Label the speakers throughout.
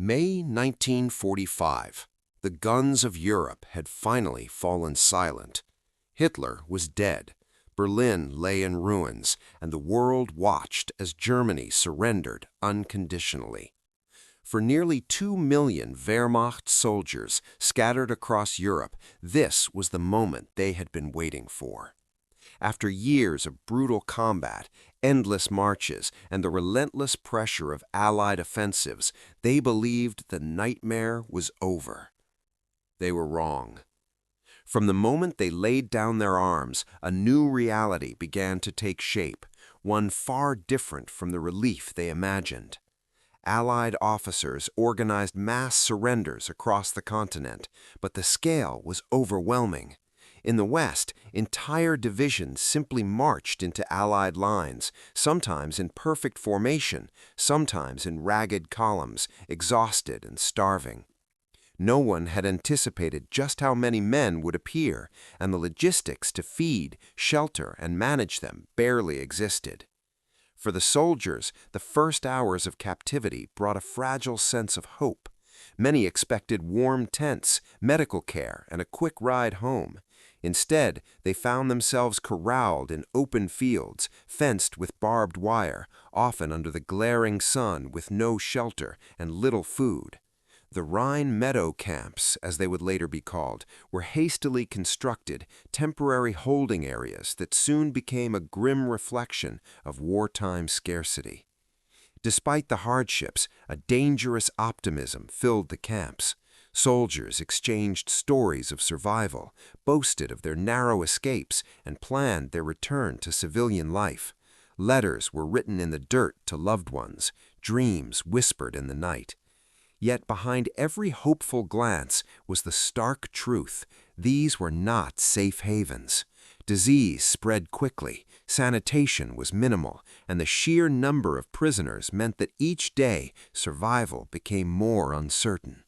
Speaker 1: May 1945. The guns of Europe had finally fallen silent. Hitler was dead. Berlin lay in ruins, and the world watched as Germany surrendered unconditionally. For nearly 2 million Wehrmacht soldiers scattered across Europe, this was the moment they had been waiting for. After years of brutal combat, endless marches, and the relentless pressure of Allied offensives, they believed the nightmare was over. They were wrong. From the moment they laid down their arms, a new reality began to take shape, one far different from the relief they imagined. Allied officers organized mass surrenders across the continent, but the scale was overwhelming. In the West, entire divisions simply marched into Allied lines, sometimes in perfect formation, sometimes in ragged columns, exhausted and starving. No one had anticipated just how many men would appear, and the logistics to feed, shelter, and manage them barely existed. For the soldiers, the first hours of captivity brought a fragile sense of hope. Many expected warm tents, medical care, and a quick ride home. Instead, they found themselves corralled in open fields, fenced with barbed wire, often under the glaring sun with no shelter and little food. The Rhine Meadow Camps, as they would later be called, were hastily constructed, temporary holding areas that soon became a grim reflection of wartime scarcity. Despite the hardships, a dangerous optimism filled the camps. Soldiers exchanged stories of survival, boasted of their narrow escapes, and planned their return to civilian life. Letters were written in the dirt to loved ones, dreams whispered in the night. Yet behind every hopeful glance was the stark truth: these were not safe havens. Disease spread quickly, sanitation was minimal, and the sheer number of prisoners meant that each day survival became more uncertain.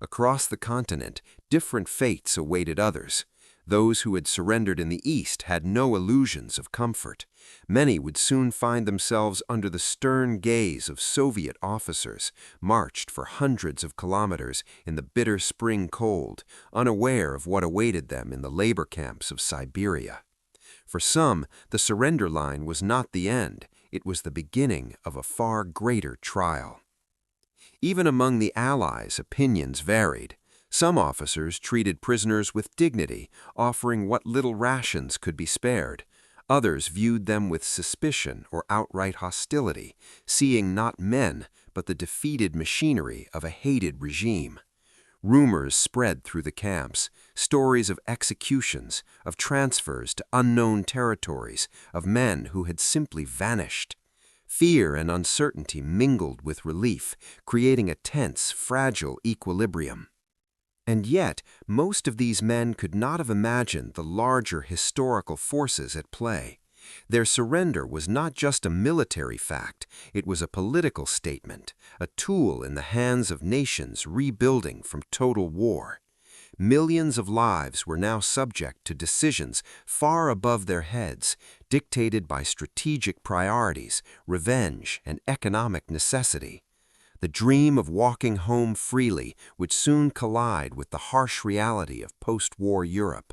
Speaker 1: Across the continent, different fates awaited others. Those who had surrendered in the East had no illusions of comfort. Many would soon find themselves under the stern gaze of Soviet officers, marched for hundreds of kilometers in the bitter spring cold, unaware of what awaited them in the labor camps of Siberia. For some, the surrender line was not the end, it was the beginning of a far greater trial. Even among the Allies, opinions varied. Some officers treated prisoners with dignity, offering what little rations could be spared. Others viewed them with suspicion or outright hostility, seeing not men, but the defeated machinery of a hated regime. Rumors spread through the camps, stories of executions, of transfers to unknown territories, of men who had simply vanished. Fear and uncertainty mingled with relief, creating a tense, fragile equilibrium. And yet, most of these men could not have imagined the larger historical forces at play. Their surrender was not just a military fact, it was a political statement, a tool in the hands of nations rebuilding from total war. Millions of lives were now subject to decisions far above their heads, dictated by strategic priorities, revenge, and economic necessity. The dream of walking home freely would soon collide with the harsh reality of post-war Europe.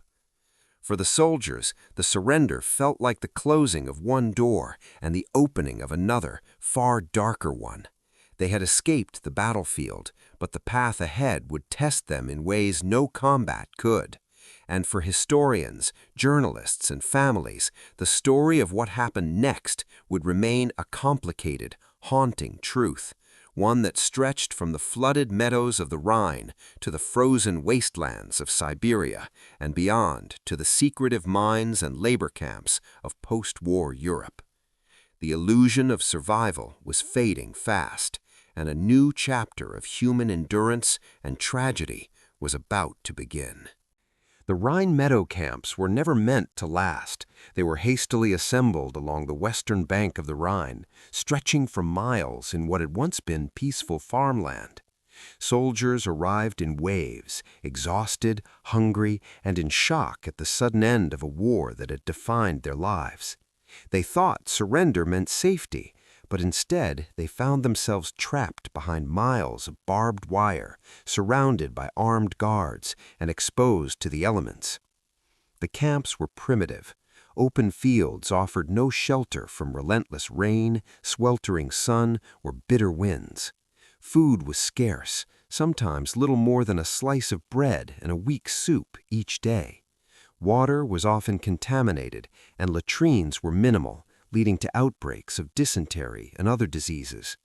Speaker 1: For the soldiers, the surrender felt like the closing of one door and the opening of another, far darker one. They had escaped the battlefield, but the path ahead would test them in ways no combat could. And for historians, journalists, and families, the story of what happened next would remain a complicated, haunting truth. One that stretched from the flooded meadows of the Rhine to the frozen wastelands of Siberia and beyond to the secretive mines and labor camps of post-war Europe. The illusion of survival was fading fast, and a new chapter of human endurance and tragedy was about to begin. The Rhine Meadow Camps were never meant to last. They were hastily assembled along the western bank of the Rhine, stretching for miles in what had once been peaceful farmland. Soldiers arrived in waves, exhausted, hungry, and in shock at the sudden end of a war that had defined their lives. They thought surrender meant safety, but instead they found themselves trapped behind miles of barbed wire, surrounded by armed guards, and exposed to the elements. The camps were primitive. Open fields offered no shelter from relentless rain, sweltering sun, or bitter winds. Food was scarce, sometimes little more than a slice of bread and a week's soup each day. Water was often contaminated, and latrines were minimal, leading to outbreaks of dysentery and other diseases.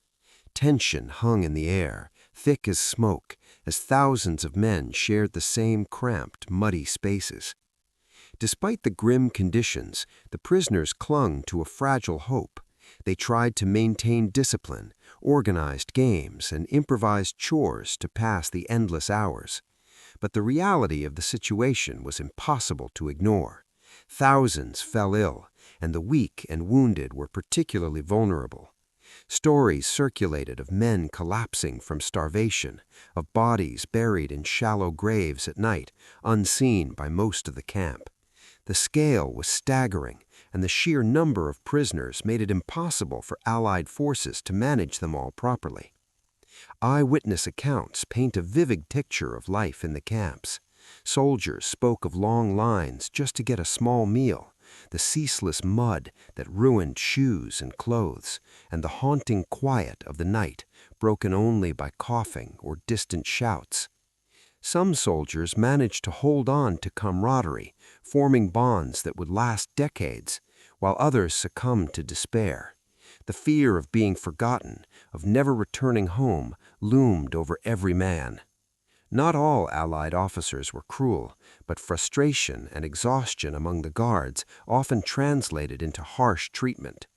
Speaker 1: Tension hung in the air, thick as smoke, as thousands of men shared the same cramped, muddy spaces. Despite the grim conditions, the prisoners clung to a fragile hope. They tried to maintain discipline, organized games, and improvised chores to pass the endless hours. But the reality of the situation was impossible to ignore. Thousands fell ill, and the weak and wounded were particularly vulnerable. Stories circulated of men collapsing from starvation, of bodies buried in shallow graves at night, unseen by most of the camp. The scale was staggering, and the sheer number of prisoners made it impossible for Allied forces to manage them all properly. Eyewitness accounts paint a vivid picture of life in the camps. Soldiers spoke of long lines just to get a small meal, the ceaseless mud that ruined shoes and clothes, and the haunting quiet of the night, broken only by coughing or distant shouts. Some soldiers managed to hold on to camaraderie, forming bonds that would last decades, while others succumbed to despair. The fear of being forgotten, of never returning home, loomed over every man. Not all Allied officers were cruel, but frustration and exhaustion among the guards often translated into harsh treatment.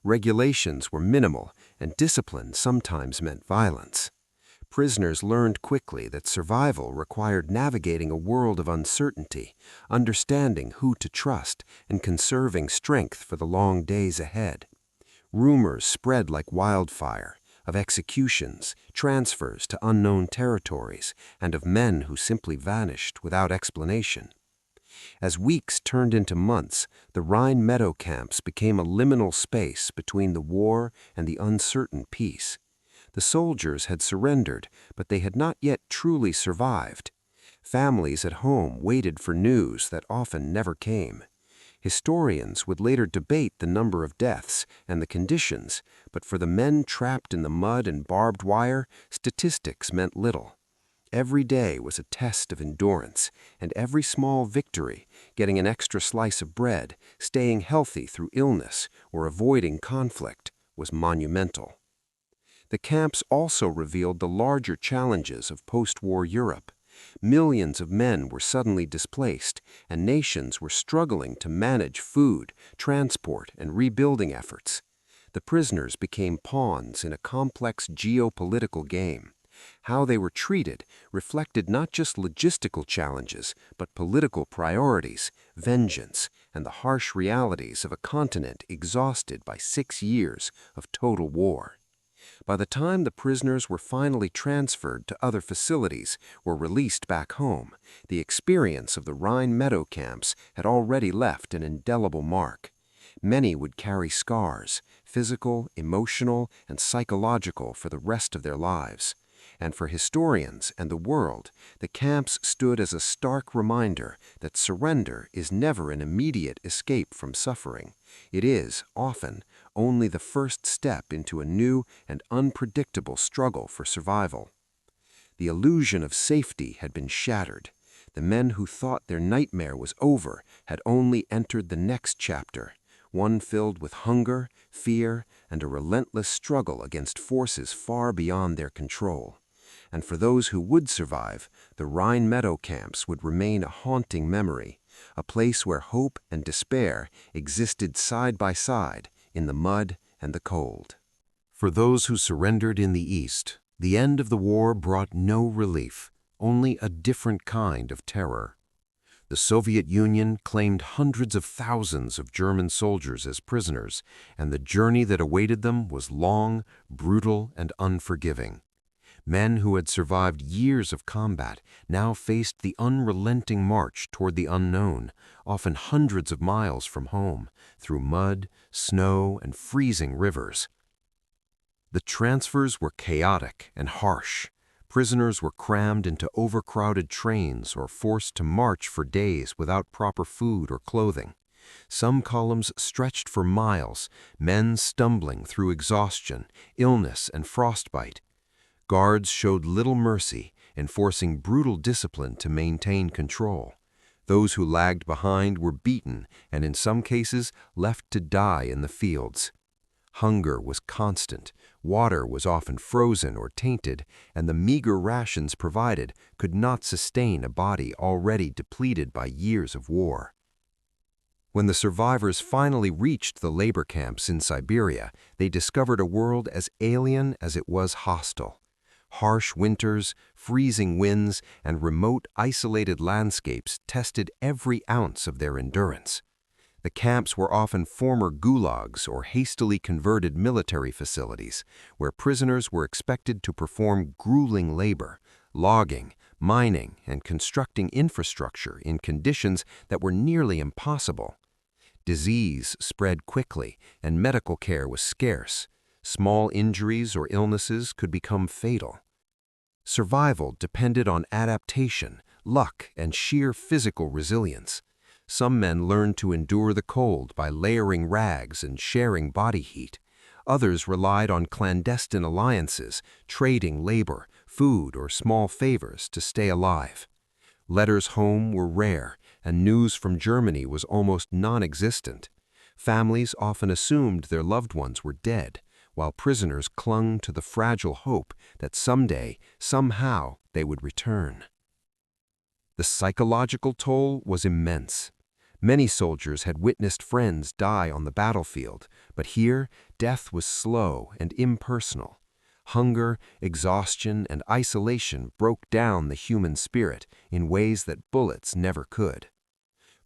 Speaker 1: Regulations were minimal, and discipline sometimes meant violence. Prisoners learned quickly that survival required navigating a world of uncertainty, understanding who to trust, and conserving strength for the long days ahead. Rumors spread like wildfire of executions, transfers to unknown territories, and of men who simply vanished without explanation. As weeks turned into months, the Rhine Meadow Camps became a liminal space between the war and the uncertain peace. The soldiers had surrendered, but they had not yet truly survived. Families at home waited for news that often never came. Historians would later debate the number of deaths and the conditions, but for the men trapped in the mud and barbed wire, statistics meant little. Every day was a test of endurance, and every small victory, getting an extra slice of bread, staying healthy through illness, or avoiding conflict, was monumental. The camps also revealed the larger challenges of post-war Europe. Millions of men were suddenly displaced, and nations were struggling to manage food, transport, and rebuilding efforts. The prisoners became pawns in a complex geopolitical game. How they were treated reflected not just logistical challenges, but political priorities, vengeance, and the harsh realities of a continent exhausted by 6 years of total war. By the time the prisoners were finally transferred to other facilities or released back home, the experience of the Rhine Meadow Camps had already left an indelible mark. Many would carry scars, physical, emotional, and psychological, for the rest of their lives. And for historians and the world, the camps stood as a stark reminder that surrender is never an immediate escape from suffering. It is, often, only the first step into a new and unpredictable struggle for survival. The illusion of safety had been shattered. The men who thought their nightmare was over had only entered the next chapter, one filled with hunger, fear, and a relentless struggle against forces far beyond their control. And for those who would survive, the Rhine Meadow Camps would remain a haunting memory, a place where hope and despair existed side by side in the mud and the cold. For those who surrendered in the East, the end of the war brought no relief, only a different kind of terror. The Soviet Union claimed hundreds of thousands of German soldiers as prisoners, and the journey that awaited them was long, brutal, and unforgiving. Men who had survived years of combat now faced the unrelenting march toward the unknown, often hundreds of miles from home, through mud, snow, and freezing rivers. The transfers were chaotic and harsh. Prisoners were crammed into overcrowded trains or forced to march for days without proper food or clothing. Some columns stretched for miles, men stumbling through exhaustion, illness, and frostbite. Guards showed little mercy, enforcing brutal discipline to maintain control. Those who lagged behind were beaten and, in some cases, left to die in the fields. Hunger was constant, water was often frozen or tainted, and the meager rations provided could not sustain a body already depleted by years of war. When the survivors finally reached the labor camps in Siberia, they discovered a world as alien as it was hostile. Harsh winters, freezing winds, and remote, isolated landscapes tested every ounce of their endurance. The camps were often former gulags or hastily converted military facilities, where prisoners were expected to perform grueling labor, logging, mining, and constructing infrastructure in conditions that were nearly impossible. Disease spread quickly, and medical care was scarce. Small injuries or illnesses could become fatal. Survival depended on adaptation, luck, and sheer physical resilience. Some men learned to endure the cold by layering rags and sharing body heat. Others relied on clandestine alliances, trading labor, food, or small favors to stay alive. Letters home were rare, and news from Germany was almost non-existent. Families often assumed their loved ones were dead, while prisoners clung to the fragile hope that someday, somehow, they would return. The psychological toll was immense. Many soldiers had witnessed friends die on the battlefield, but here death was slow and impersonal. Hunger, exhaustion, and isolation broke down the human spirit in ways that bullets never could.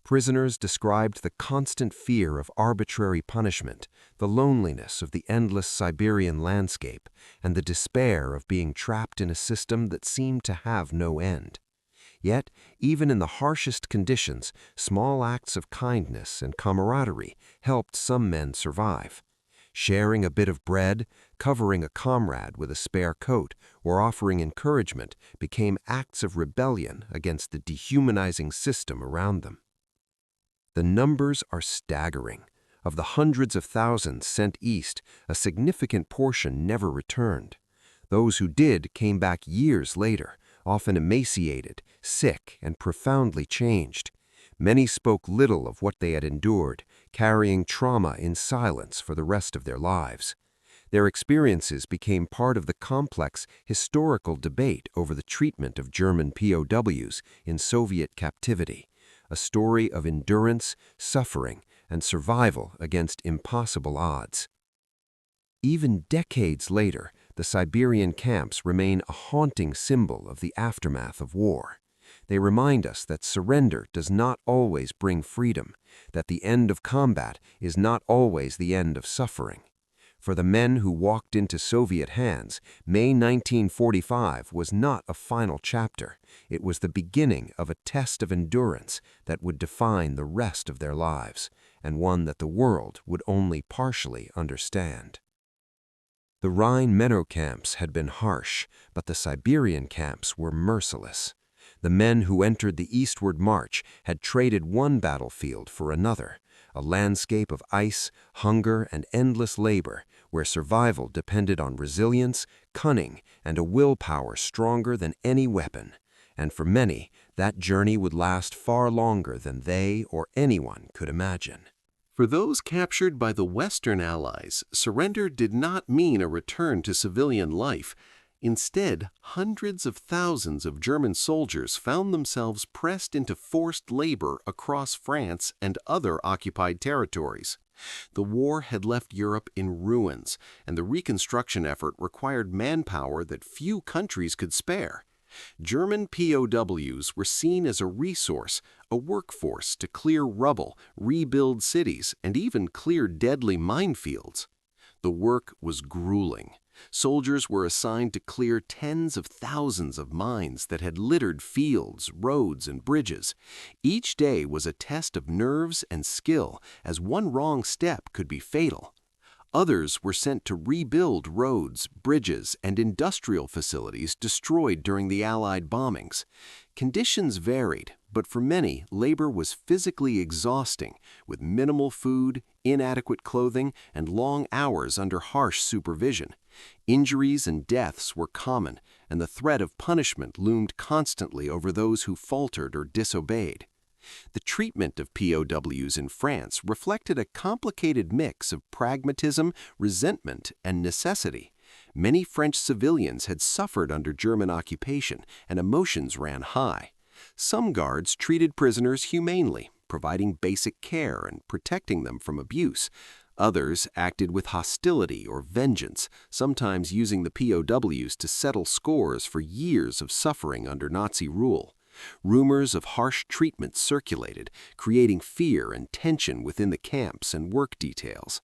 Speaker 1: Prisoners described the constant fear of arbitrary punishment, the loneliness of the endless Siberian landscape, and the despair of being trapped in a system that seemed to have no end. Yet, even in the harshest conditions, small acts of kindness and camaraderie helped some men survive. Sharing a bit of bread, covering a comrade with a spare coat, or offering encouragement became acts of rebellion against the dehumanizing system around them. The numbers are staggering. Of the hundreds of thousands sent east, a significant portion never returned. Those who did came back years later, often emaciated, sick, and profoundly changed. Many spoke little of what they had endured, carrying trauma in silence for the rest of their lives. Their experiences became part of the complex historical debate over the treatment of German POWs in Soviet captivity, a story of endurance, suffering, and survival against impossible odds. Even decades later, the Siberian camps remain a haunting symbol of the aftermath of war. They remind us that surrender does not always bring freedom, that the end of combat is not always the end of suffering. For the men who walked into Soviet hands, May 1945 was not a final chapter. It was the beginning of a test of endurance that would define the rest of their lives, and one that the world would only partially understand. The Rhine Meadow Camps had been harsh, but the Siberian camps were merciless. The men who entered the eastward march had traded one battlefield for another, a landscape of ice, hunger, and endless labor, where survival depended on resilience, cunning, and a willpower stronger than any weapon. And for many, that journey would last far longer than they or anyone could imagine.
Speaker 2: For those captured by the Western Allies, surrender did not mean a return to civilian life. Instead, hundreds of thousands of German soldiers found themselves pressed into forced labor across France and other occupied territories. The war had left Europe in ruins, and the reconstruction effort required manpower that few countries could spare. German POWs were seen as a resource, a workforce to clear rubble, rebuild cities, and even clear deadly minefields. The work was grueling. Soldiers were assigned to clear tens of thousands of mines that had littered fields, roads, and bridges. Each day was a test of nerves and skill, as one wrong step could be fatal. Others were sent to rebuild roads, bridges, and industrial facilities destroyed during the Allied bombings. Conditions varied, but for many, labor was physically exhausting, with minimal food, inadequate clothing, and long hours under harsh supervision. Injuries and deaths were common, and the threat of punishment loomed constantly over those who faltered or disobeyed. The treatment of POWs in France reflected a complicated mix of pragmatism, resentment, and necessity. Many French civilians had suffered under German occupation, and emotions ran high. Some guards treated prisoners humanely, providing basic care and protecting them from abuse. Others acted with hostility or vengeance, sometimes using the POWs to settle scores for years of suffering under Nazi rule. Rumors of harsh treatment circulated, creating fear and tension within the camps and work details.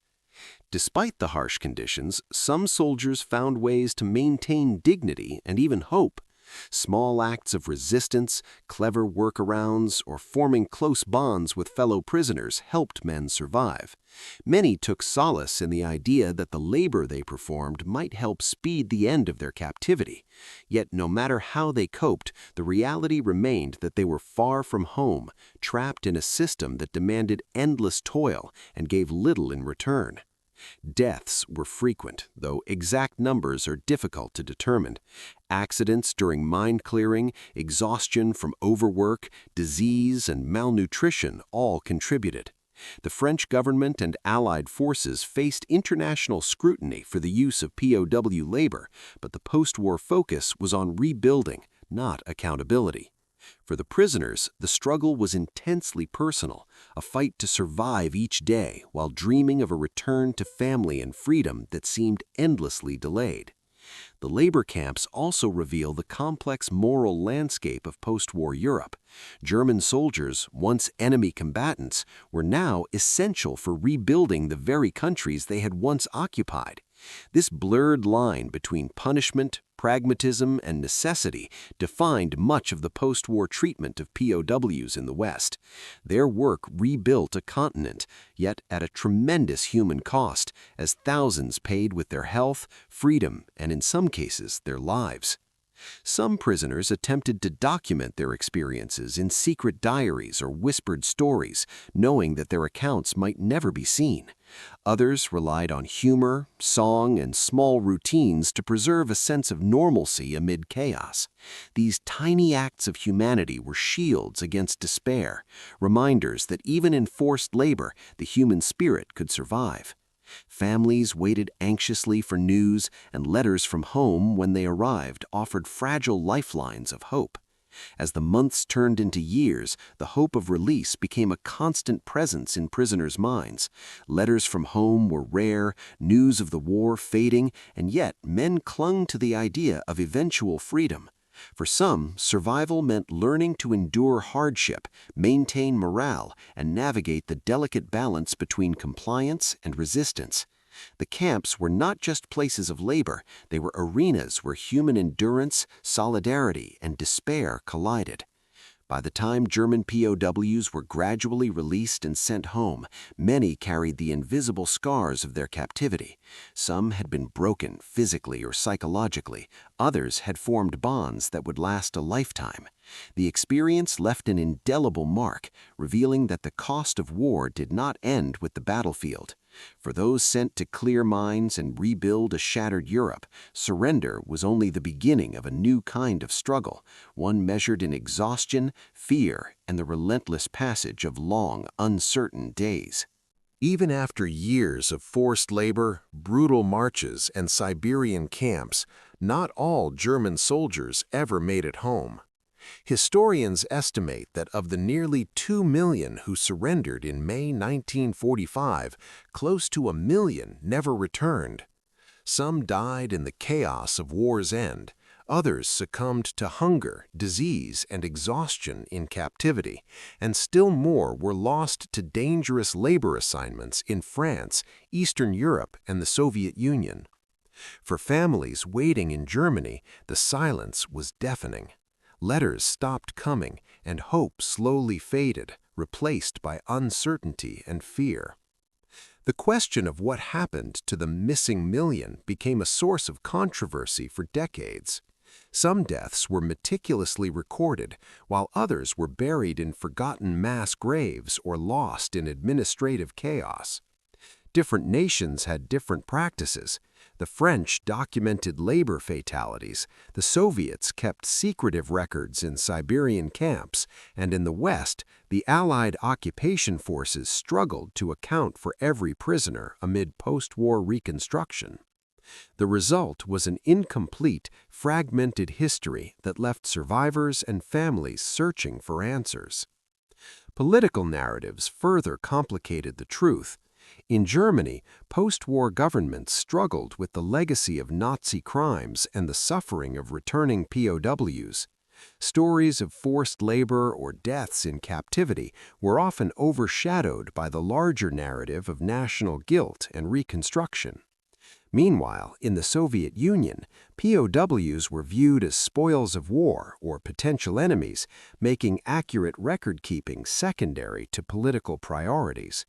Speaker 2: Despite the harsh conditions, some soldiers found ways to maintain dignity and even hope. Small acts of resistance, clever workarounds, or forming close bonds with fellow prisoners helped men survive. Many took solace in the idea that the labor they performed might help speed the end of their captivity. Yet no matter how they coped, the reality remained that they were far from home, trapped in a system that demanded endless toil and gave little in return. Deaths were frequent, though exact numbers are difficult to determine. Accidents during mine clearing, exhaustion from overwork, disease, and malnutrition all contributed. The French government and Allied forces faced international scrutiny for the use of POW labor, but the post-war focus was on rebuilding, not accountability. For the prisoners, the struggle was intensely personal, a fight to survive each day while dreaming of a return to family and freedom that seemed endlessly delayed. The labor camps also reveal the complex moral landscape of post-war Europe. German soldiers, once enemy combatants, were now essential for rebuilding the very countries they had once occupied. This blurred line between punishment, pragmatism, and necessity defined much of the post-war treatment of POWs in the West. Their work rebuilt a continent, yet at a tremendous human cost, as thousands paid with their health, freedom, and in some cases, their lives. Some prisoners attempted to document their experiences in secret diaries or whispered stories, knowing that their accounts might never be seen. Others relied on humor, song, and small routines to preserve a sense of normalcy amid chaos. These tiny acts of humanity were shields against despair, reminders that even in forced labor, the human spirit could survive. Families waited anxiously for news, and letters from home, when they arrived, offered fragile lifelines of hope. As the months turned into years, the hope of release became a constant presence in prisoners' minds. Letters from home were rare, news of the war fading, and yet men clung to the idea of eventual freedom. For some, survival meant learning to endure hardship, maintain morale, and navigate the delicate balance between compliance and resistance. The camps were not just places of labor, they were arenas where human endurance, solidarity, and despair collided. By the time German POWs were gradually released and sent home, many carried the invisible scars of their captivity. Some had been broken physically or psychologically. Others had formed bonds that would last a lifetime. The experience left an indelible mark, revealing that the cost of war did not end with the battlefield. For those sent to clear mines and rebuild a shattered Europe, surrender was only the beginning of a new kind of struggle, one measured in exhaustion, fear, and the relentless passage of long, uncertain days.
Speaker 1: Even after years of forced labor, brutal marches, and Siberian camps, not all German soldiers ever made it home. Historians estimate that of the nearly 2 million who surrendered in May 1945, close to 1 million never returned. Some died in the chaos of war's end. Others succumbed to hunger, disease, and exhaustion in captivity, and still more were lost to dangerous labor assignments in France, Eastern Europe, and the Soviet Union. For families waiting in Germany, the silence was deafening. Letters stopped coming, and hope slowly faded, replaced by uncertainty and fear. The question of what happened to the missing million became a source of controversy for decades. Some deaths were meticulously recorded, while others were buried in forgotten mass graves or lost in administrative chaos. Different nations had different practices. The French documented labor fatalities, the Soviets kept secretive records in Siberian camps, and in the West, the Allied occupation forces struggled to account for every prisoner amid post-war reconstruction. The result was an incomplete, fragmented history that left survivors and families searching for answers. Political narratives further complicated the truth. In Germany, post-war governments struggled with the legacy of Nazi crimes and the suffering of returning POWs. Stories of forced labor or deaths in captivity were often overshadowed by the larger narrative of national guilt and reconstruction. Meanwhile, in the Soviet Union, POWs were viewed as spoils of war or potential enemies, making accurate record-keeping secondary to political priorities.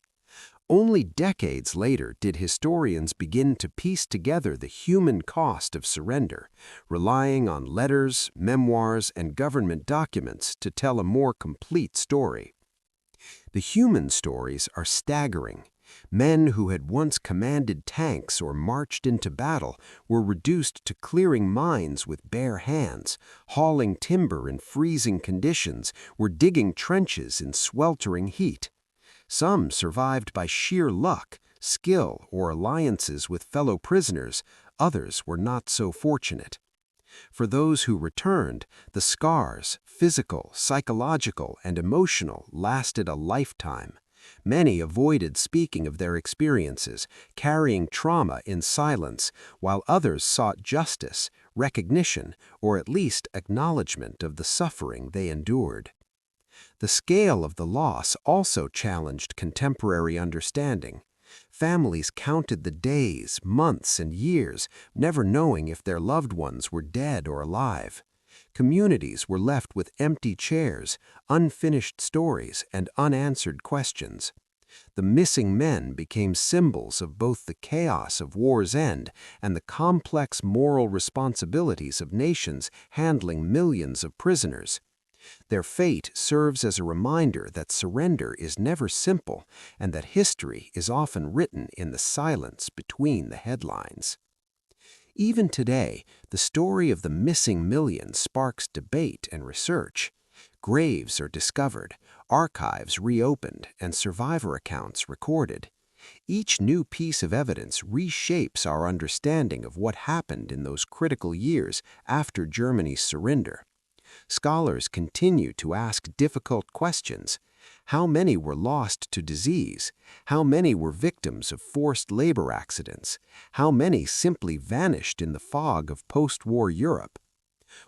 Speaker 1: Only decades later did historians begin to piece together the human cost of surrender, relying on letters, memoirs, and government documents to tell a more complete story. The human stories are staggering. Men who had once commanded tanks or marched into battle were reduced to clearing mines with bare hands, hauling timber in freezing conditions, or digging trenches in sweltering heat. Some survived by sheer luck, skill, or alliances with fellow prisoners. Others were not so fortunate. For those who returned, the scars, physical, psychological, and emotional, lasted a lifetime. Many avoided speaking of their experiences, carrying trauma in silence, while others sought justice, recognition, or at least acknowledgement of the suffering they endured. The scale of the loss also challenged contemporary understanding. Families counted the days, months, and years, never knowing if their loved ones were dead or alive. Communities were left with empty chairs, unfinished stories, and unanswered questions. The missing men became symbols of both the chaos of war's end and the complex moral responsibilities of nations handling millions of prisoners. Their fate serves as a reminder that surrender is never simple and that history is often written in the silence between the headlines. Even today, the story of the missing million sparks debate and research. Graves are discovered, archives reopened, and survivor accounts recorded. Each new piece of evidence reshapes our understanding of what happened in those critical years after Germany's surrender. Scholars continue to ask difficult questions. How many were lost to disease? How many were victims of forced labor accidents? How many simply vanished in the fog of post-war Europe?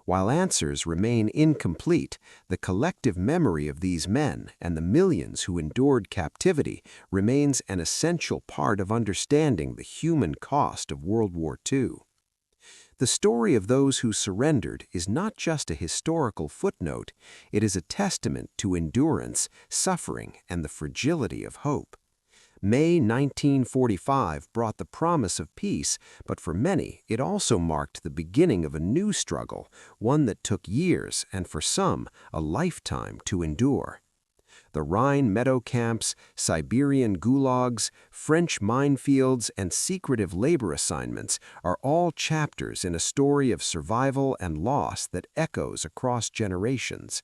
Speaker 1: While answers remain incomplete, the collective memory of these men and the millions who endured captivity remains an essential part of understanding the human cost of World War II. The story of those who surrendered is not just a historical footnote, it is a testament to endurance, suffering, and the fragility of hope. May 1945 brought the promise of peace, but for many it also marked the beginning of a new struggle, one that took years and for some a lifetime to endure. The Rhine Meadow Camps, Siberian gulags, French minefields, and secretive labor assignments are all chapters in a story of survival and loss that echoes across generations.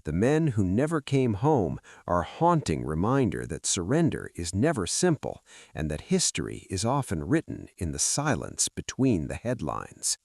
Speaker 1: The men who never came home are a haunting reminder that surrender is never simple and that history is often written in the silence between the headlines.